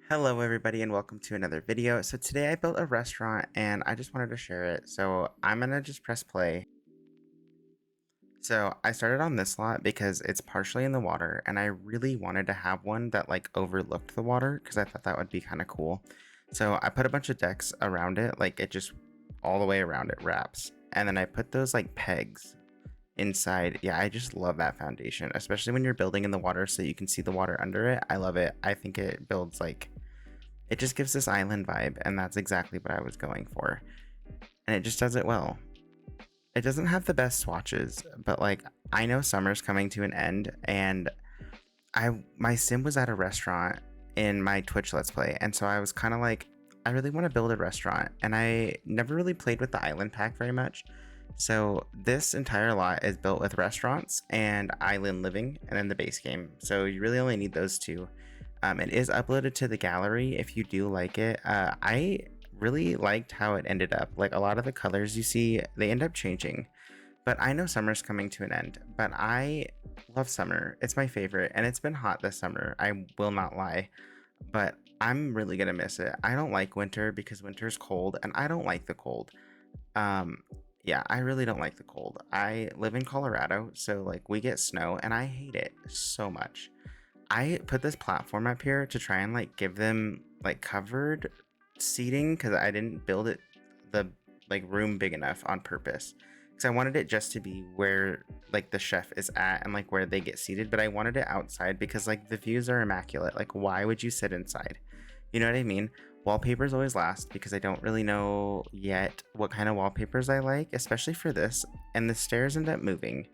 Hello everybody and welcome to another video. So today I built a restaurant and I just wanted to share it. So I'm gonna just press play. So I started on this lot because it's partially in the water and I really wanted to have one that like overlooked the water because I thought that would be kind of cool. So I put a bunch of decks around it, like it just all the way around it wraps. And then I put those like pegs inside. Yeah, I just love that foundation, especially when you're building in the water so you can see the water under it. I love it. I think it builds like it just gives this island vibe, and that's exactly what I was going for. And it just does it well. It doesn't have the best swatches, but like I know summer's coming to an end, and my sim was at a restaurant in my Twitch Let's Play, and so I was kind of like, I really want to build a restaurant, and I never really played with the island pack very much. So this entire lot is built with restaurants and island living, and then the base game. So you really only need those two. It is uploaded to the gallery if you do like it. I really liked how it ended up. Like a lot of the colors you see, they end up changing. But I know summer's coming to an end, but I love summer. It's my favorite, and it's been hot this summer. I will not lie, but I'm really gonna miss it. I don't like winter because winter's cold, and I don't like the cold. Um, yeah, I really don't like the cold. I live in Colorado, so like we get snow, and I hate it so much. I put this platform up here to try and like give them like covered seating because I didn't build it the like room big enough on purpose because I wanted it just to be where like the chef is at and like where they get seated, but I wanted it outside because like the views are immaculate. Like why would you sit inside? You know what I mean? Wallpapers always last because I don't really know yet what kind of wallpapers I like, especially for this. And the stairs end up moving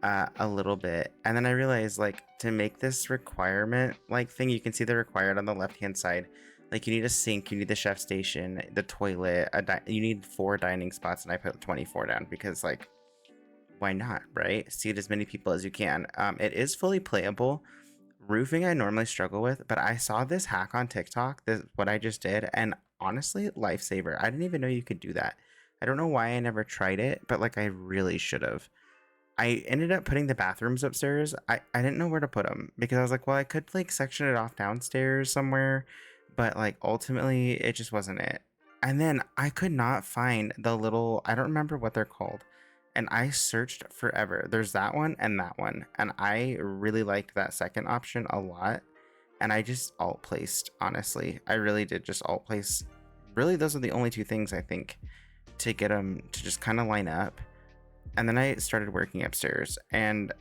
a little bit, and then I realized like to make this requirement like thing, you can see the required on the left hand side. Like you need a sink, you need the chef station, the toilet, you need 4 dining spots, and I put 24 down because like why not, right? Seat as many people as you can. It is fully playable. Roofing I normally struggle with, but I saw this hack on TikTok, this what I just did, and honestly, lifesaver. I didn't even know you could do that. I don't know why I never tried it, but like I really should have. I ended up putting the bathrooms upstairs. I didn't know where to put them because I was like, well, I could like section it off downstairs somewhere, but like ultimately it just wasn't it. And then I could not find the little, I don't remember what they're called. And I searched forever. There's that one and that one. And I really liked that second option a lot. And I just alt placed, honestly. I really did just alt place. Really, those are the only two things I think to get them to just kind of line up. And then I started working upstairs, and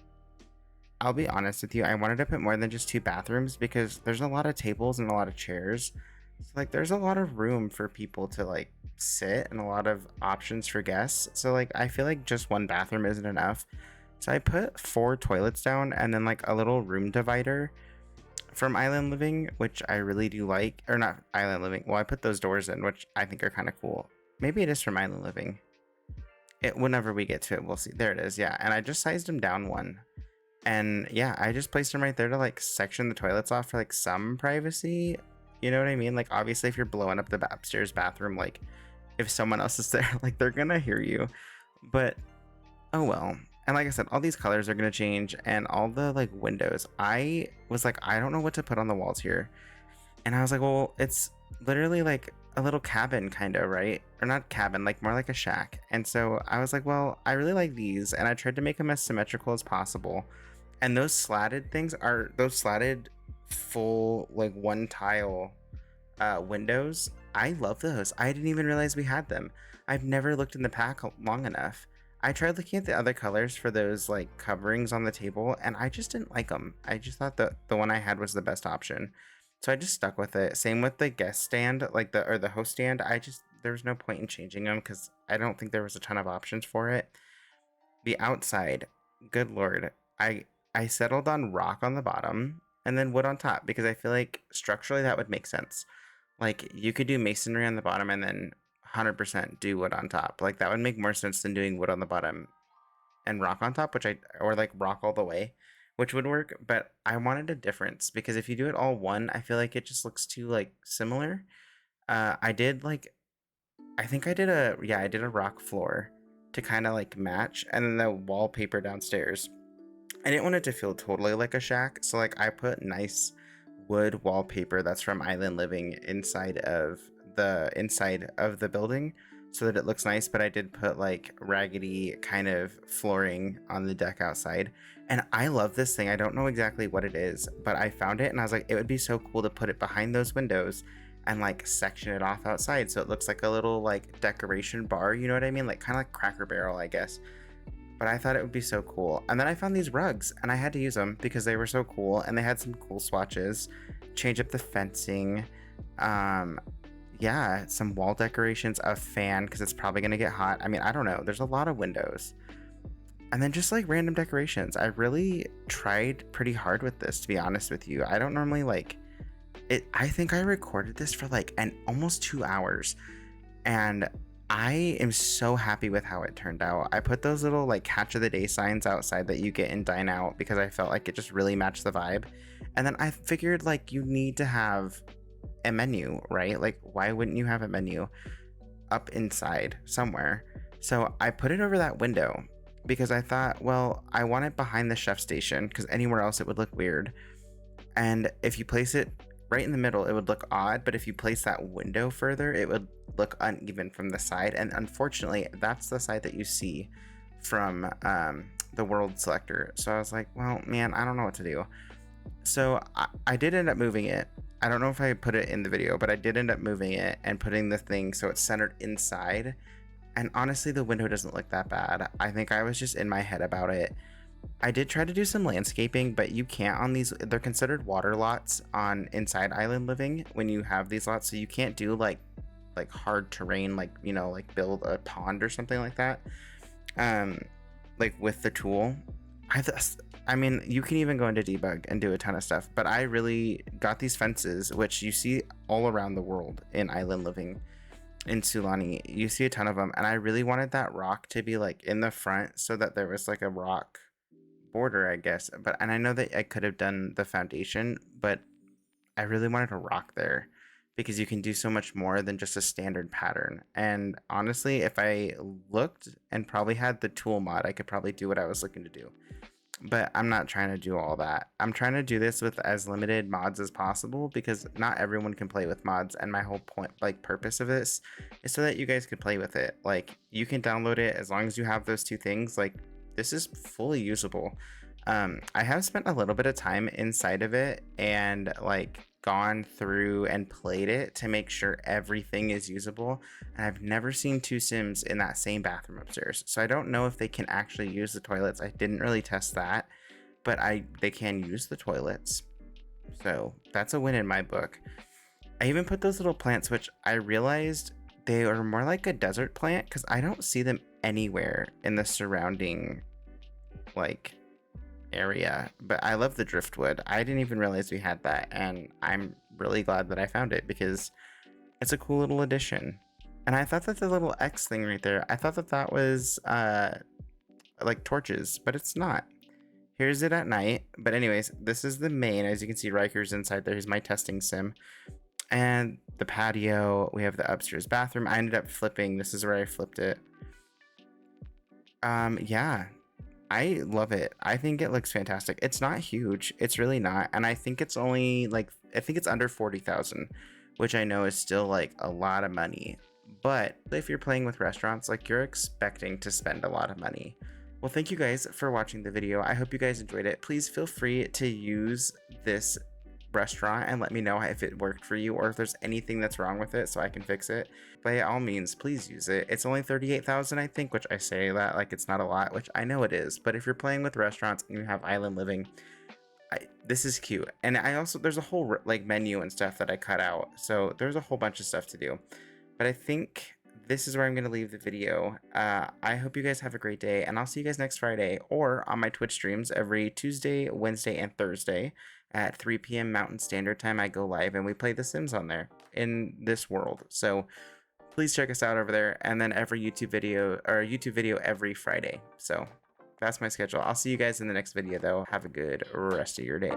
I'll be honest with you, I wanted to put more than just 2 bathrooms because there's a lot of tables and a lot of chairs. So like there's a lot of room for people to like sit and a lot of options for guests. So like I feel like just 1 bathroom isn't enough. So I put 4 toilets down and then like a little room divider from Island Living, which I really do like. Or not Island Living. Well, I put those doors in, which I think are kind of cool. Maybe it is from Island Living. Whenever we get to it, we'll see. There it is. Yeah, and I just sized them down 1, and yeah, I just placed them right there to like section the toilets off for like some privacy. You know what I mean? Like obviously if you're blowing up the upstairs bathroom, like if someone else is there, like they're gonna hear you. But oh well. And like I said, all these colors are gonna change, and all the like windows, I was like, I don't know what to put on the walls here. And I was like, well, it's literally like a little cabin, kind of, right? Or not cabin, like more like a shack. And so I was like, well, I really like these. And I tried to make them as symmetrical as possible. And those slatted things are those slatted full, like 1 tile windows. I love those. I didn't even realize we had them. I've never looked in the pack long enough. I tried looking at the other colors for those like coverings on the table, and I just didn't like them. I just thought the one I had was the best option. So I just stuck with it. Same with the guest stand, like the host stand. There was no point in changing them because I don't think there was a ton of options for it. The outside, good lord, I settled on rock on the bottom and then wood on top because I feel like structurally that would make sense. Like you could do masonry on the bottom and then 100% do wood on top. Like that would make more sense than doing wood on the bottom and rock on top, or like rock all the way, which would work. But I wanted a difference because if you do it all one, I feel like it just looks too like similar. I did like, I think I did a rock floor to kind of like match, and then the wallpaper downstairs. I didn't want it to feel totally like a shack, so like I put nice wood wallpaper that's from Island Living inside of the building so that it looks nice, but I did put like raggedy kind of flooring on the deck outside. And I love this thing. I don't know exactly what it is, but I found it and I was like, it would be so cool to put it behind those windows and like section it off outside so it looks like a little like decoration bar, you know what I mean? Like kind of like Cracker Barrel, I guess. But I thought it would be so cool. And then I found these rugs and I had to use them because they were so cool and they had some cool swatches. Change up the fencing. Yeah, some wall decorations, a fan because it's probably going to get hot. I mean, I don't know. There's a lot of windows. And then just like random decorations. I really tried pretty hard with this, to be honest with you. I don't normally like it. I think I recorded this for like almost 2 hours. And I am so happy with how it turned out. I put those little like catch of the day signs outside that you get in Dine Out because I felt like it just really matched the vibe. And then I figured like you need to have a menu, right? Like why wouldn't you have a menu up inside somewhere? So I put it over that window because I thought, well, I want it behind the chef station because anywhere else it would look weird. And if you place it right in the middle, it would look odd, but if you place that window further, it would look uneven from the side. And unfortunately, that's the side that you see from the world selector. So I was like, well, man, I don't know what to do. So I did end up moving it. I don't know if I put it in the video, but I did end up moving it and putting the thing so it's centered inside. And honestly, the window doesn't look that bad. I think I was just in my head about it. I did try to do some landscaping, but you can't on these. They're considered water lots on inside Island Living when you have these lots. So you can't do like hard terrain, like, you know, like build a pond or something like that. Like with the tool. I mean, you can even go into debug and do a ton of stuff, but I really got these fences, which you see all around the world in Island Living in Sulani. You see a ton of them, and I really wanted that rock to be like in the front so that there was like a rock border, I guess. And I know that I could have done the foundation, but I really wanted a rock there because you can do so much more than just a standard pattern. And honestly, if I looked and probably had the tool mod, I could probably do what I was looking to do. But I'm not trying to do all that. I'm trying to do this with as limited mods as possible because not everyone can play with mods, and my whole point, like purpose of this is so that you guys could play with it. Like you can download it as long as you have those two things. Like this is fully usable. I have spent a little bit of time inside of it and like gone through and played it to make sure everything is usable, and I've never seen two Sims in that same bathroom upstairs, so I don't know if they can actually use the toilets. I didn't really test that, but they can use the toilets, so that's a win in my book. I even put those little plants, which I realized they are more like a desert plant because I don't see them anywhere in the surrounding like area, but I love the driftwood. I didn't even realize we had that, and I'm really glad that I found it because it's a cool little addition. And I thought that the little X thing right there, I thought that that was like torches, but it's not. Here's it at night. But anyways, this is the main. As you can see, Riker's inside there. Here's my testing sim. And the patio, we have the upstairs bathroom. I ended up flipping. This is where I flipped it. Yeah, I love it. I think it looks fantastic. It's not huge. It's really not. And I think it's only like, I think it's under 40,000, which I know is still like a lot of money. But if you're playing with restaurants, like you're expecting to spend a lot of money. Well, thank you guys for watching the video. I hope you guys enjoyed it. Please feel free to use this restaurant and let me know if it worked for you or if there's anything that's wrong with it so I can fix it. By all means, please use it. It's only 38,000, I think, which I say that like it's not a lot, which I know it is. But if you're playing with restaurants and you have Island Living, this is cute. And I also, there's a whole like menu and stuff that I cut out. So there's a whole bunch of stuff to do. But I think this is where I'm going to leave the video. I hope you guys have a great day, and I'll see you guys next Friday or on my Twitch streams every Tuesday, Wednesday, and Thursday at 3 p.m. Mountain Standard Time. I go live and we play The Sims on there in this world. So please check us out over there, and then every YouTube video every Friday. So that's my schedule. I'll see you guys in the next video though. Have a good rest of your day.